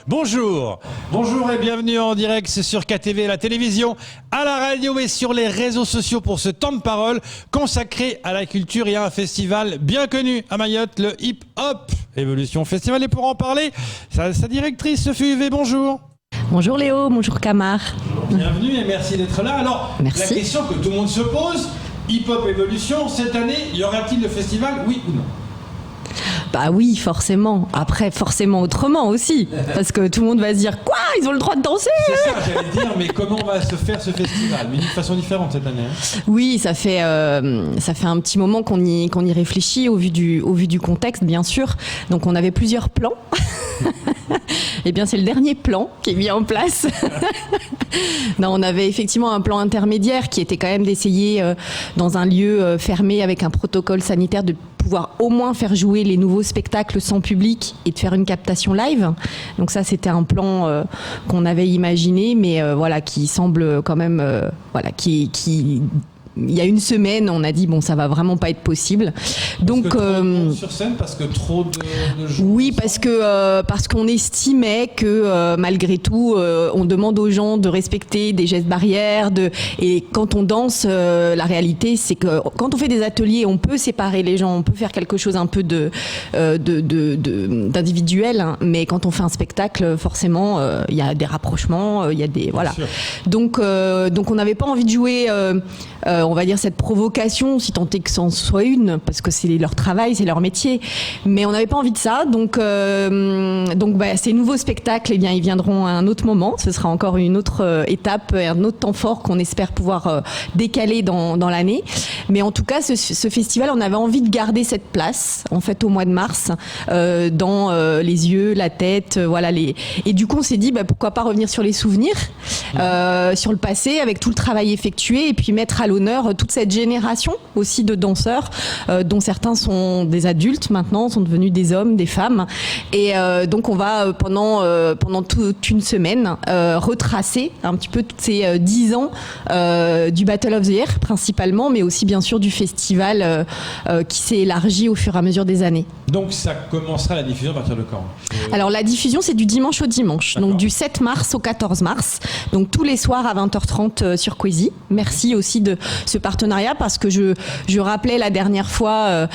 Bonjour. Bonjour et bienvenue en direct sur KTV, la télévision, à la radio et sur les réseaux sociaux pour ce temps de parole consacré à la culture et à un festival bien connu à Mayotte, le Hip Hop Evolution Festival. Et pour en parler, sa directrice Sophie Huvet, bonjour. Bonjour Léo, bonjour Camar. Bienvenue et merci d'être là. Alors, merci. La question que tout le monde se pose, Hip Hop Evolution, cette année, y aura-t-il le festival, oui ou non ? Bah oui, forcément. Après, forcément autrement aussi. Parce que tout le monde va se dire, quoi, ils ont le droit de danser ? C'est ça, j'allais dire, mais comment va se faire ce festival ? Mais d'une façon différente cette année. Oui, ça fait un petit moment qu'on y réfléchit au vu du contexte, bien sûr. Donc on avait plusieurs plans. Eh bien, c'est le dernier plan qui est mis en place. Non, on avait effectivement un plan intermédiaire qui était quand même d'essayer dans un lieu fermé avec un protocole sanitaire de pouvoir au moins faire jouer les nouveaux spectacles sans public et de faire une captation live. Donc ça, c'était un plan qu'on avait imaginé, mais voilà, qui semble quand même, qui il y a une semaine, on a dit bon, ça va vraiment pas être possible. Donc trop de monde sur scène parce que trop de gens. Oui, parce qu'on estimait que malgré tout, on demande aux gens de respecter des gestes barrières. Et quand on danse, la réalité, c'est que quand on fait des ateliers, on peut séparer les gens, on peut faire quelque chose un peu d'individuel. Hein, mais quand on fait un spectacle, forcément, il y a des rapprochements, il y a des voilà. Donc on n'avait pas envie de jouer. On va dire cette provocation, si tant est que c'en soit une, parce que c'est leur travail, c'est leur métier. Mais on n'avait pas envie de ça, donc ces nouveaux spectacles, eh bien, ils viendront à un autre moment. Ce sera encore une autre étape, un autre temps fort qu'on espère pouvoir décaler dans l'année. Mais en tout cas, ce festival, on avait envie de garder cette place, en fait, au mois de mars, dans les yeux, la tête, voilà. Et du coup, on s'est dit, pourquoi pas revenir sur les souvenirs, sur le passé, avec tout le travail effectué, et puis mettre à l'honneur toute cette génération aussi de danseurs, dont certains sont des adultes maintenant, sont devenus des hommes, des femmes. Et donc on va pendant toute une semaine retracer un petit peu tous ces 10 ans du Battle of the Year principalement, mais aussi bien sûr du festival qui s'est élargi au fur et à mesure des années. Donc ça commencera la diffusion à partir de quand ? Alors la diffusion, c'est du dimanche au dimanche, donc du 7 mars au 14 mars, donc tous les soirs à 20h30 sur Queasy. Merci aussi de ce partenariat, parce que je rappelais la dernière fois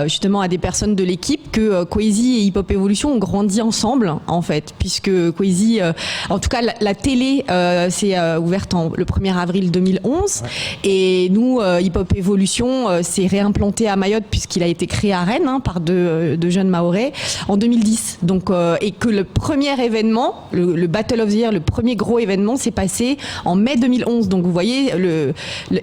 justement à des personnes de l'équipe que Queasy et Hip Hop Evolution ont grandi ensemble en fait, puisque Queasy, en tout cas la télé s'est ouverte le 1er avril 2011, et nous Hip Hop Evolution s'est réimplanté à Mayotte puisqu'il a été créé à Rennes par deux jeunes Mahorais en 2010. Donc et que le premier événement, le Battle of the Year, le premier gros événement s'est passé en mai 2011. Donc vous voyez,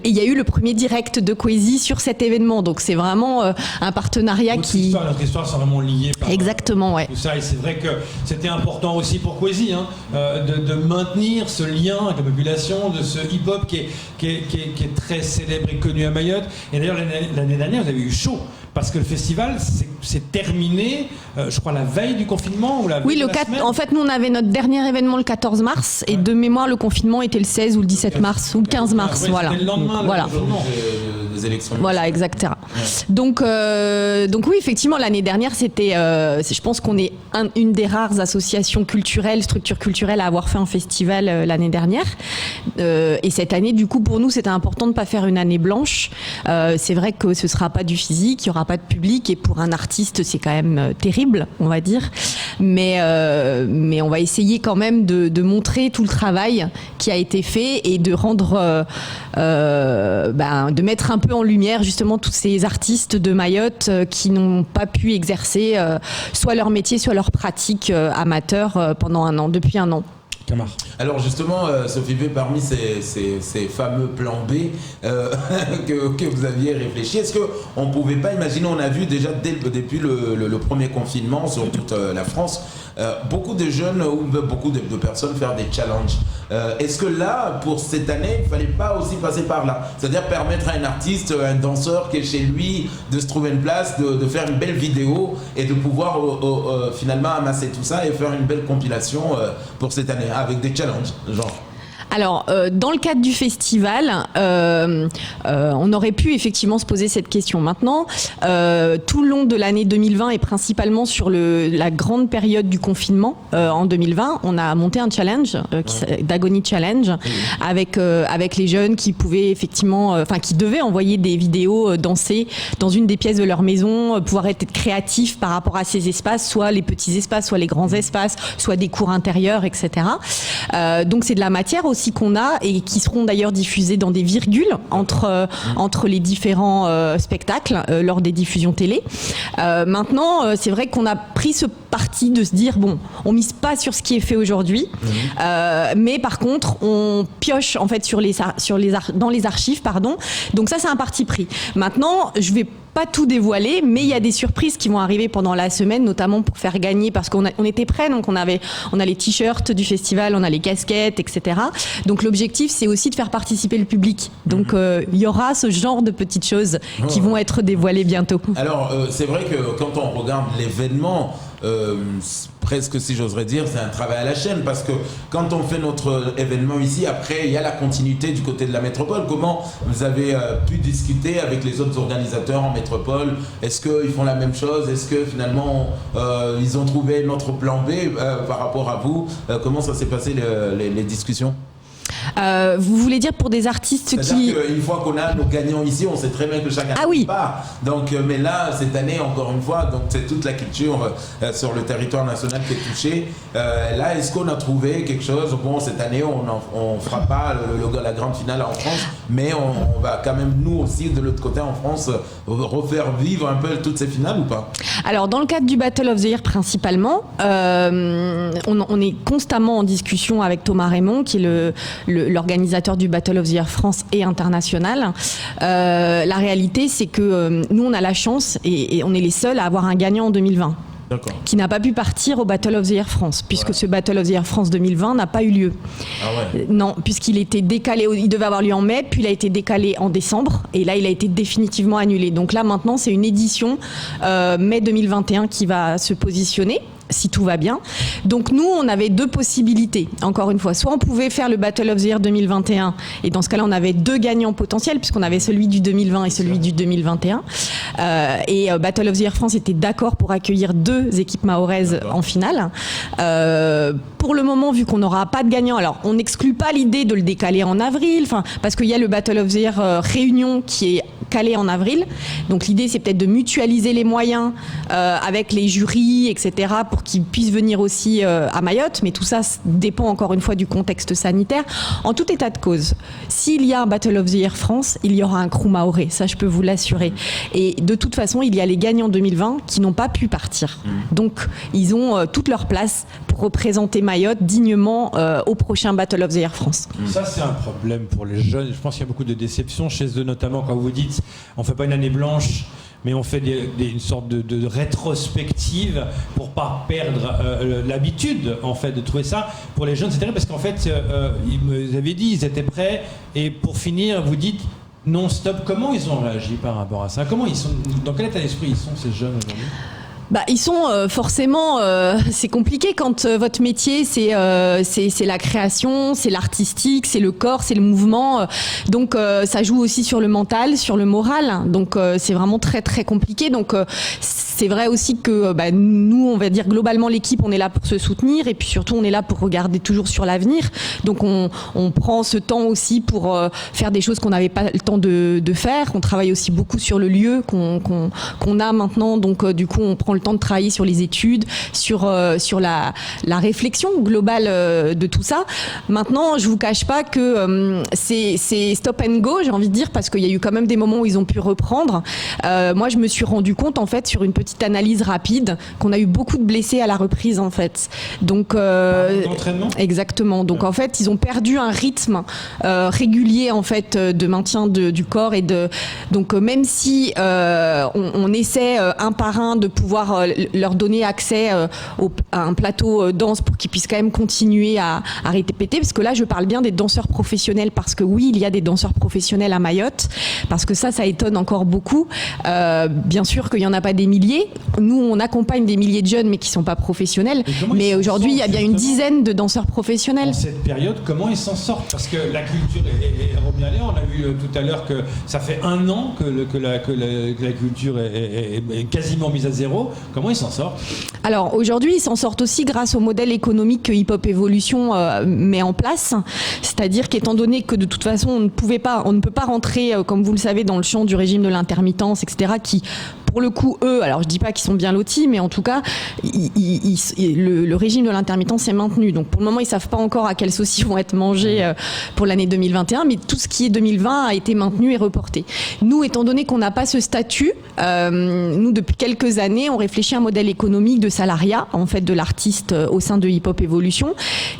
il y a eu le premier direct de Queasy sur cet événement. Donc c'est vraiment un partenariat notre histoire sont vraiment liées par exactement, tout ça. Et c'est vrai que c'était important aussi pour Queasy de maintenir ce lien avec la population, de ce hip-hop qui est très célèbre et connu à Mayotte. Et d'ailleurs l'année dernière, vous avez eu chaud. Parce que le festival s'est terminé, je crois, la veille du confinement ou la veille de la semaine. En fait, nous, on avait notre dernier événement le 14 mars, et de mémoire, le confinement était le 16 ou le 17 mars, ou le 15 mars, voilà. C'était le lendemain des élections. Voilà, exactement. Donc oui, effectivement, l'année dernière, c'était, je pense qu'on est une des rares associations culturelles, structures culturelles à avoir fait un festival l'année dernière. Et cette année, du coup, pour nous, c'était important de ne pas faire une année blanche. C'est vrai que ce ne sera pas du physique, il n'y aura pas de public, et pour un artiste, c'est quand même terrible, on va dire. Mais on va essayer quand même de montrer tout le travail qui a été fait, et de rendre, de mettre un peu en lumière justement tous ces artistes de Mayotte qui n'ont pas pu exercer soit leur métier, soit leur pratique amateur depuis un an. Alors justement, Sophie V, parmi ces fameux plans B que vous aviez réfléchi, est-ce qu'on ne pouvait pas imaginer, on a vu déjà depuis le premier confinement sur toute la France, beaucoup de jeunes ou beaucoup de personnes faire des challenges. Est-ce que là, pour cette année, il ne fallait pas aussi passer par là? C'est-à-dire permettre à un artiste, un danseur qui est chez lui, de se trouver une place, de faire une belle vidéo et de pouvoir finalement amasser tout ça et faire une belle compilation pour cette année avec des challenges, genre. Alors, dans le cadre du festival, on aurait pu effectivement se poser cette question. Maintenant, tout le long de l'année 2020 et principalement sur la grande période du confinement en 2020, on a monté un challenge, d'Agony Challenge, avec les jeunes qui pouvaient effectivement, qui devaient envoyer des vidéos danser dans une des pièces de leur maison, pouvoir être créatifs par rapport à ces espaces, soit les petits espaces, soit les grands espaces, soit des cours intérieurs, etc. Donc c'est de la matière aussi qu'on a et qui seront d'ailleurs diffusées dans des virgules entre les différents spectacles lors des diffusions télé. Maintenant, c'est vrai qu'on a pris ce parti de se dire bon, on mise pas sur ce qui est fait aujourd'hui, mais par contre on pioche en fait dans les archives, pardon. Donc ça c'est un parti pris. Maintenant, je vais pas tout dévoiler, mais il y a des surprises qui vont arriver pendant la semaine, notamment pour faire gagner, parce qu'on était prêts, donc on a les t-shirts du festival, on a les casquettes, etc. Donc l'objectif, c'est aussi de faire participer le public. Donc il y aura ce genre de petites choses qui vont être dévoilées bientôt. Alors c'est vrai que quand on regarde l'événement, presque, si j'oserais dire, c'est un travail à la chaîne, parce que quand on fait notre événement ici, après il y a la continuité du côté de la métropole. Comment vous avez pu discuter avec les autres organisateurs en métropole? Est-ce qu'ils font la même chose? Est-ce que finalement ils ont trouvé notre plan B par rapport à vous? Comment ça s'est passé les discussions? Vous voulez dire pour des artistes qui... Une fois qu'on a nos gagnants ici, on sait très bien que chacun part. Donc, mais là, cette année, encore une fois, donc c'est toute la culture sur le territoire national qui est touchée. Là, est-ce qu'on a trouvé quelque chose? Bon, cette année, on ne fera pas la grande finale en France, mais on va quand même, nous aussi, de l'autre côté en France, refaire vivre un peu toutes ces finales ou pas? Alors, dans le cadre du Battle of the Year principalement, on est constamment en discussion avec Thomas Raymond, qui est l'organisateur du Battle of the Year France et international. La réalité, c'est que nous, on a la chance et on est les seuls à avoir un gagnant en 2020. Qui n'a pas pu partir au Battle of the Year France, puisque ce Battle of the Year France 2020 n'a pas eu lieu. Non, puisqu'il était décalé, il devait avoir lieu en mai, puis il a été décalé en décembre, et là il a été définitivement annulé. Donc là maintenant c'est une édition mai 2021 qui va se positionner, si tout va bien. Donc nous, on avait deux possibilités. Encore une fois, soit on pouvait faire le Battle of the Year 2021, et dans ce cas-là, on avait deux gagnants potentiels, puisqu'on avait celui du 2020 et celui du 2021. Battle of the Year France était d'accord pour accueillir deux équipes mahoraises en finale. Pour le moment, vu qu'on n'aura pas de gagnant, alors on n'exclut pas l'idée de le décaler en avril, parce qu'il y a le Battle of the Year Réunion qui est calé en avril. Donc l'idée, c'est peut-être de mutualiser les moyens avec les jurys, etc., pour qu'ils puissent venir aussi à Mayotte. Mais tout ça dépend encore une fois du contexte sanitaire. En tout état de cause, s'il y a un Battle of the Year France, il y aura un crew mahorais. Ça, je peux vous l'assurer. Et de toute façon, il y a les gagnants 2020 qui n'ont pas pu partir. Donc, ils ont toute leur place pour représenter Mayotte dignement au prochain Battle of the Year France. Ça, c'est un problème pour les jeunes. Je pense qu'il y a beaucoup de déceptions chez eux, notamment quand vous dites on ne fait pas une année blanche, mais on fait une sorte de rétrospective pour pas perdre l'habitude en fait de trouver ça. Pour les jeunes, c'est terrible parce qu'en fait, vous avez dit ils étaient prêts, et pour finir, vous dites non stop. Comment ils ont réagi par rapport à ça? Comment ils sont? Dans quel état d'esprit ils sont, ces jeunes aujourd'hui? Ils sont forcément, c'est compliqué quand votre métier c'est la création, c'est l'artistique, c'est le corps, c'est le mouvement. Donc ça joue aussi sur le mental, sur le moral. Donc c'est vraiment très très compliqué. Donc c'est vrai aussi que nous, on va dire globalement l'équipe, on est là pour se soutenir, et puis surtout on est là pour regarder toujours sur l'avenir. Donc on prend ce temps aussi pour faire des choses qu'on n'avait pas le temps de faire. On travaille aussi beaucoup sur le lieu qu'on a maintenant. Donc du coup on prend le temps de travailler sur les études, sur la réflexion globale de tout ça. Maintenant, je vous cache pas que c'est stop and go, j'ai envie de dire, parce qu'il y a eu quand même des moments où ils ont pu reprendre. Moi, je me suis rendu compte, en fait, sur une petite analyse rapide, qu'on a eu beaucoup de blessés à la reprise, en fait. Donc, d'entraînement ? Exactement. Donc, en fait, ils ont perdu un rythme régulier, en fait, de maintien du corps donc, même si on essaie un par un de pouvoir leur donner accès à un plateau danse pour qu'ils puissent quand même continuer à répéter, parce que là je parle bien des danseurs professionnels, parce que oui, il y a des danseurs professionnels à Mayotte, parce que ça étonne encore beaucoup. Bien sûr qu'il n'y en a pas des milliers, l'idée, nous on accompagne des milliers de jeunes mais qui sont pas professionnels. Mais aujourd'hui, il y a bien une dizaine de danseurs professionnels. En cette période, comment ils s'en sortent? Parce que la culture est revenue. On a vu tout à l'heure que ça fait 1 an que la culture est quasiment mise à zéro. Comment ils s'en sortent? Alors aujourd'hui, ils s'en sortent aussi grâce au modèle économique que Hip Hop Evolution met en place. C'est-à-dire qu'étant donné que de toute façon, on ne peut pas rentrer, comme vous le savez, dans le champ du régime de l'intermittence, etc., qui, pour le coup, eux, alors je dis pas qu'ils sont bien lotis, mais en tout cas, le régime de l'intermittence est maintenu. Donc pour le moment, ils savent pas encore à quelle sauce ils vont être mangés pour l'année 2021, mais tout ce qui est 2020 a été maintenu et reporté. Nous, étant donné qu'on n'a pas ce statut, nous, depuis quelques années, on réfléchit à un modèle économique de salariat, en fait, de l'artiste au sein de Hip Hop Evolution,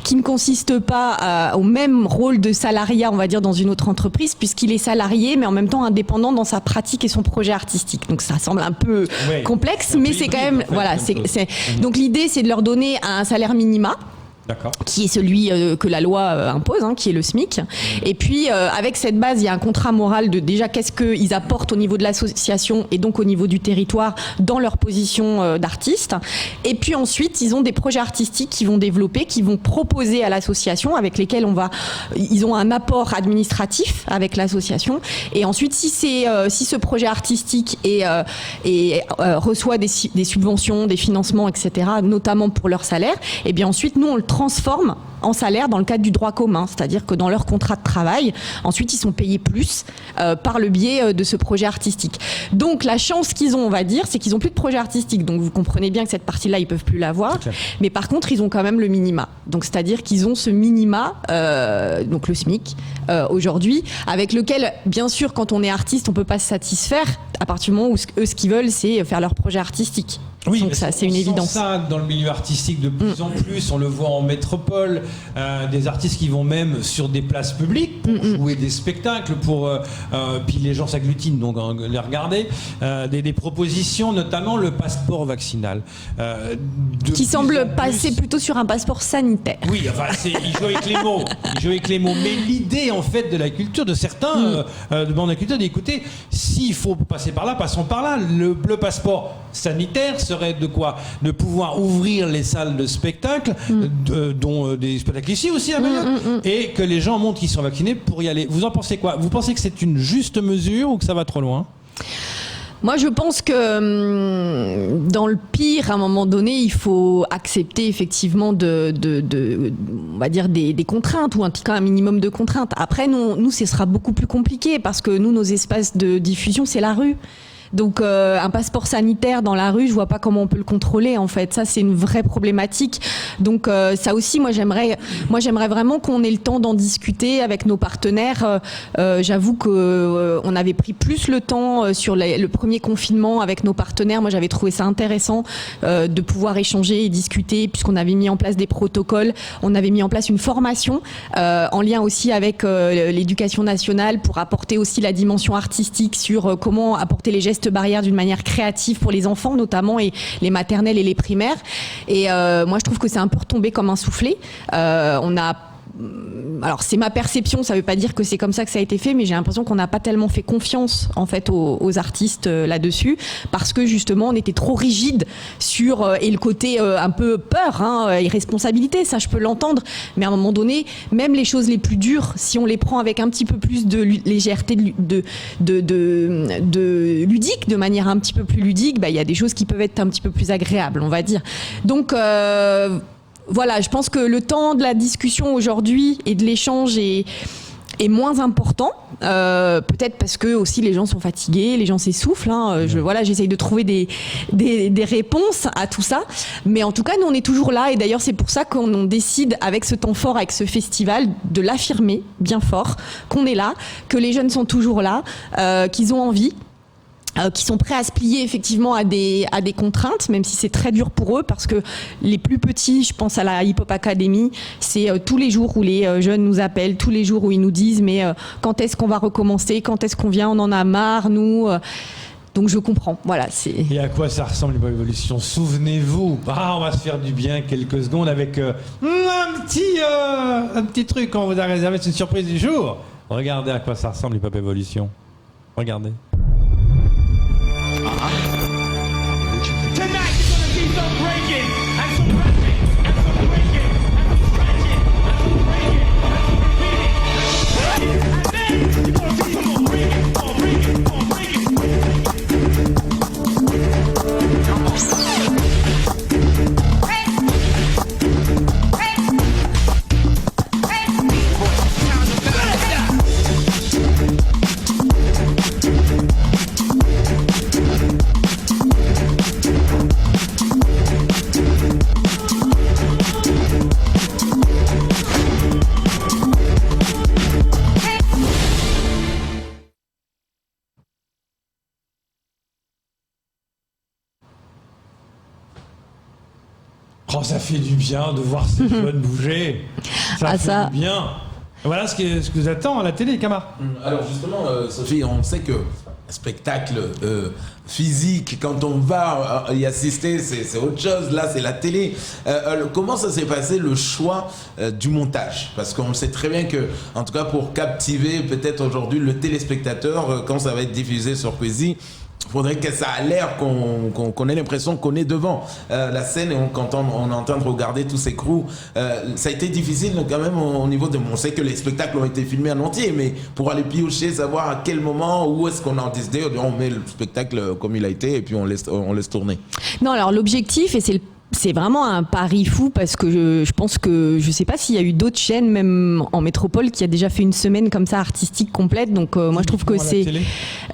qui ne consiste pas au même rôle de salariat, on va dire, dans une autre entreprise, puisqu'il est salarié, mais en même temps indépendant dans sa pratique et son projet artistique. Donc ça semble un peu complexe, mais c'est quand même, en fait, voilà, donc l'idée, c'est de leur donner un salaire minima. D'accord. Qui est celui que la loi impose, qui est le SMIC. Et puis, avec cette base, il y a un contrat moral de déjà qu'est-ce qu'ils apportent au niveau de l'association et donc au niveau du territoire dans leur position d'artiste. Et puis ensuite, ils ont des projets artistiques qu'ils vont développer, qu'ils vont proposer à l'association, avec lesquels ils ont un apport administratif avec l'association. Et ensuite, si ce projet artistique reçoit des subventions, des financements, etc., notamment pour leur salaire, et bien ensuite, nous, on le transforme en salaire dans le cadre du droit commun, c'est-à-dire que dans leur contrat de travail, ensuite ils sont payés plus par le biais de ce projet artistique. Donc la chance qu'ils ont, on va dire, c'est qu'ils n'ont plus de projet artistique. Donc vous comprenez bien que cette partie-là, ils peuvent plus l'avoir. Mais par contre, ils ont quand même le minima. Donc c'est-à-dire qu'ils ont ce minima, donc le SMIC aujourd'hui, avec lequel, bien sûr, quand on est artiste, on peut pas se satisfaire à partir du moment où eux, ce qu'ils veulent, c'est faire leur projet artistique. Oui, donc ça, c'est une évidence. Ça dans le milieu artistique de plus en plus, on le voit en métropole, des artistes qui vont même sur des places publiques pour jouer des spectacles, puis les gens s'agglutinent donc les regarder, des propositions, notamment le passeport vaccinal, qui semble passer plutôt sur un passeport sanitaire. Oui, enfin, il joue avec les mots, mais l'idée en fait de la culture de certains de bandes de la culture, d'écouter, s'il faut passer par là, passons par là. Le passeport sanitaire serait de quoi? De pouvoir ouvrir les salles de spectacle, dont des spectacles ici aussi à Mayotte, et que les gens montrent qu'ils sont vaccinés pour y aller. Vous en pensez quoi? Vous pensez que c'est une juste mesure ou que ça va trop loin? Moi, je pense que dans le pire, à un moment donné, il faut accepter effectivement on va dire des contraintes, ou en tout cas un minimum de contraintes. Après, nous, ce sera beaucoup plus compliqué parce que nous, nos espaces de diffusion, c'est la rue. Donc un passeport sanitaire dans la rue, je vois pas comment on peut le contrôler en fait. Ça, c'est une vraie problématique. Donc ça aussi, moi j'aimerais vraiment qu'on ait le temps d'en discuter avec nos partenaires. J'avoue que on avait pris plus le temps sur le premier confinement avec nos partenaires. Moi, j'avais trouvé ça intéressant de pouvoir échanger et discuter, puisqu'on avait mis en place des protocoles. On avait mis en place une formation en lien aussi avec l'éducation nationale pour apporter aussi la dimension artistique sur comment apporter les gestes barrières d'une manière créative pour les enfants notamment, et les maternelles et les primaires. Et moi je trouve que c'est un peu retombé comme un soufflé. Alors c'est ma perception, ça veut pas dire que c'est comme ça que ça a été fait, mais j'ai l'impression qu'on n'a pas tellement fait confiance en fait aux artistes là-dessus, parce que justement on était trop rigide sur et le côté un peu peur, irresponsabilité, ça je peux l'entendre, mais à un moment donné, même les choses les plus dures, si on les prend avec un petit peu plus de légèreté, de ludique, de manière un petit peu plus ludique, il y a des choses qui peuvent être un petit peu plus agréables, on va dire. Donc voilà, je pense que le temps de la discussion aujourd'hui et de l'échange est moins important, peut-être parce que aussi les gens sont fatigués, les gens s'essoufflent. J'essaye de trouver des réponses à tout ça, mais en tout cas nous on est toujours là, et d'ailleurs c'est pour ça qu'on décide avec ce temps fort, avec ce festival, de l'affirmer bien fort, qu'on est là, que les jeunes sont toujours là, qu'ils ont envie, qui sont prêts à se plier effectivement à des contraintes, même si c'est très dur pour eux, parce que les plus petits, je pense à la Hip Hop Academy, c'est tous les jours où les jeunes nous appellent, tous les jours où ils nous disent mais quand est-ce qu'on va recommencer, quand est-ce qu'on vient, on en a marre, nous. Donc je comprends, voilà. Et à quoi ça ressemble Hip Hop Evolution? Souvenez-vous, on va se faire du bien quelques secondes avec un petit truc qu'on vous a réservé, c'est une surprise du jour. Regardez à quoi ça ressemble Hip Hop Evolution. Regardez. Oh, ça fait du bien de voir ces jeunes bouger. Ça fait du bien. Voilà ce que vous attend à la télé, Camar. Alors justement, Sophie, on sait que spectacle physique, quand on va y assister, c'est autre chose. Là, c'est la télé. Comment ça s'est passé le choix du montage? Parce qu'on sait très bien que, en tout cas, pour captiver peut-être aujourd'hui le téléspectateur, quand ça va être diffusé sur Kwezi, il faudrait que ça a l'air qu'on ait l'impression qu'on est devant la scène et quand on est en train de regarder tous ces crews. Ça a été difficile quand même au niveau de... On sait que les spectacles ont été filmés en entier, mais pour aller piocher, savoir à quel moment, où est-ce qu'on a décidé, on met le spectacle comme il a été et puis on laisse tourner. Non, alors l'objectif, et c'est vraiment un pari fou parce que je pense que je sais pas s'il y a eu d'autres chaînes même en métropole qui a déjà fait une semaine comme ça artistique complète, donc moi je trouve que c'est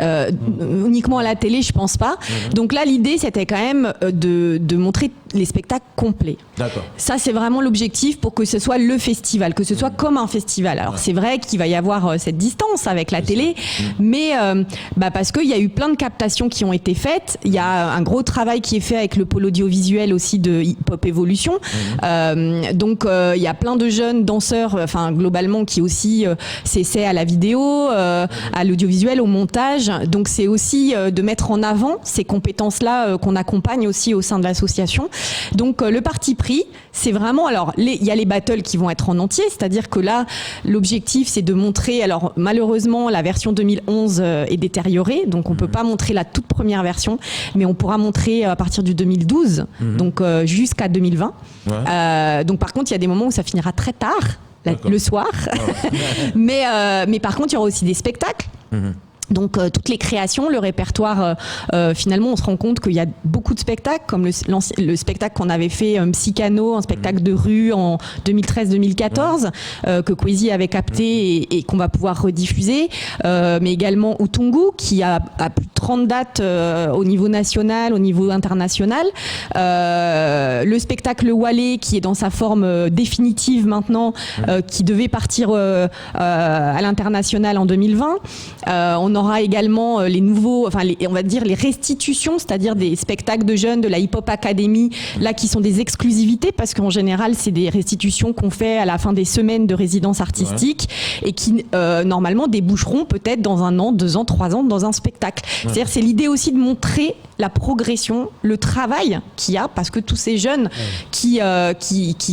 uniquement à la télé, je pense pas. Donc là l'idée c'était quand même de montrer les spectacles complets. D'accord. Ça c'est vraiment l'objectif pour que ce soit le festival, que ce soit comme un festival. Alors c'est vrai qu'il va y avoir cette distance avec la télé, mais parce qu'il y a eu plein de captations qui ont été faites, il y a un gros travail qui est fait avec le pôle audiovisuel aussi de Hip Hop Evolution. Donc il y a plein de jeunes danseurs, globalement qui aussi s'essaient à la vidéo, à l'audiovisuel, au montage. Donc c'est aussi de mettre en avant ces compétences-là qu'on accompagne aussi au sein de l'association. Donc le parti pris, c'est vraiment, alors il y a les battles qui vont être en entier, c'est-à-dire que là l'objectif c'est de montrer, alors malheureusement la version 2011 est détériorée, donc on peut pas montrer la toute première version, mais on pourra montrer à partir du 2012. Donc jusqu'à 2020. Donc par contre, il y a des moments où ça finira très tard, le soir. Mais par contre, il y aura aussi des spectacles. Donc toutes les créations, le répertoire, finalement on se rend compte qu'il y a beaucoup de spectacles, comme le spectacle qu'on avait fait Psychano, un spectacle de rue en 2013-2014, que Kwezi avait capté et qu'on va pouvoir rediffuser, mais également Utungu qui a plus de 30 dates au niveau national, au niveau international, le spectacle Walé qui est dans sa forme définitive maintenant, qui devait partir à l'international en 2020. On aura également les nouveaux, on va dire les restitutions, c'est-à-dire des spectacles de jeunes de la Hip Hop Academy, là qui sont des exclusivités parce qu'en général c'est des restitutions qu'on fait à la fin des semaines de résidence artistique et qui normalement déboucheront peut-être dans 1 an, 2 ans, 3 ans dans un spectacle. C'est-à-dire c'est l'idée aussi de montrer la progression, le travail qu'il y a, parce que tous ces jeunes qui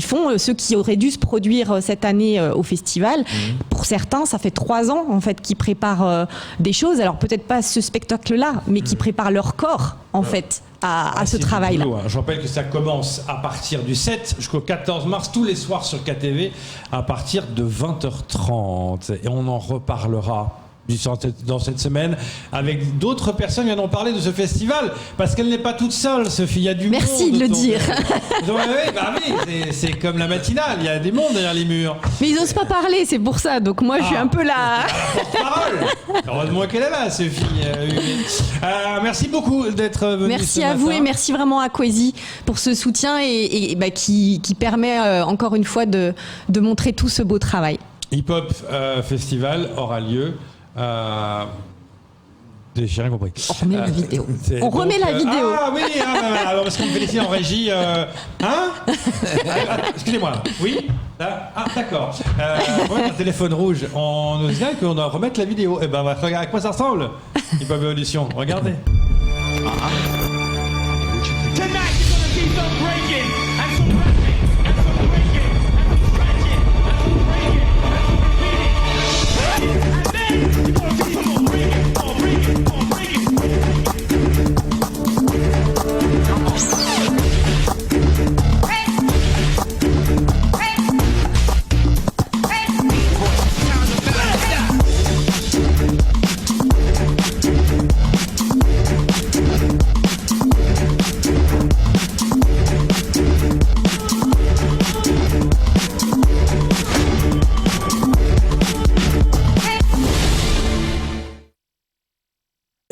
font, ceux qui auraient dû se produire cette année au festival, pour certains ça fait 3 ans en fait qu'ils préparent des choses, alors peut-être pas ce spectacle-là, mais qui préparent leur corps en fait à ce travail-là. Je rappelle que ça commence à partir du 7 jusqu'au 14 mars, tous les soirs sur KTV, à partir de 20h30. Et on en reparlera dans cette semaine avec d'autres personnes qui viennent parler de ce festival, parce qu'elle n'est pas toute seule, Sophie, il y a du monde. Merci de le dire. Oui, c'est comme la matinale, il y a des mondes derrière les murs. Mais ils n'osent pas parler, c'est pour ça, donc moi je suis un peu là. La porte-parole. Heureusement qu'elle est là, Sophie. Merci beaucoup d'être venue. Merci à vous et merci vraiment à Kwezi pour ce soutien et qui permet encore une fois de montrer tout ce beau travail. Hip Hop Festival aura lieu. J'ai rien compris. On remet la vidéo. On remet la vidéo. Ah oui, alors parce qu'on me félicite en régie. Excusez-moi. Oui. D'accord. Un téléphone rouge. On nous dit qu'on doit remettre la vidéo. Eh ben, regarde à quoi ça ressemble. Hip Hop Evolution. Regardez.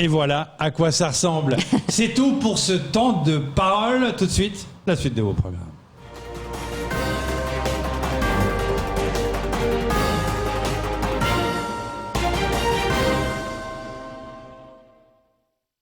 Et voilà à quoi ça ressemble. C'est tout pour ce temps de parole. Tout de suite, la suite de vos programmes.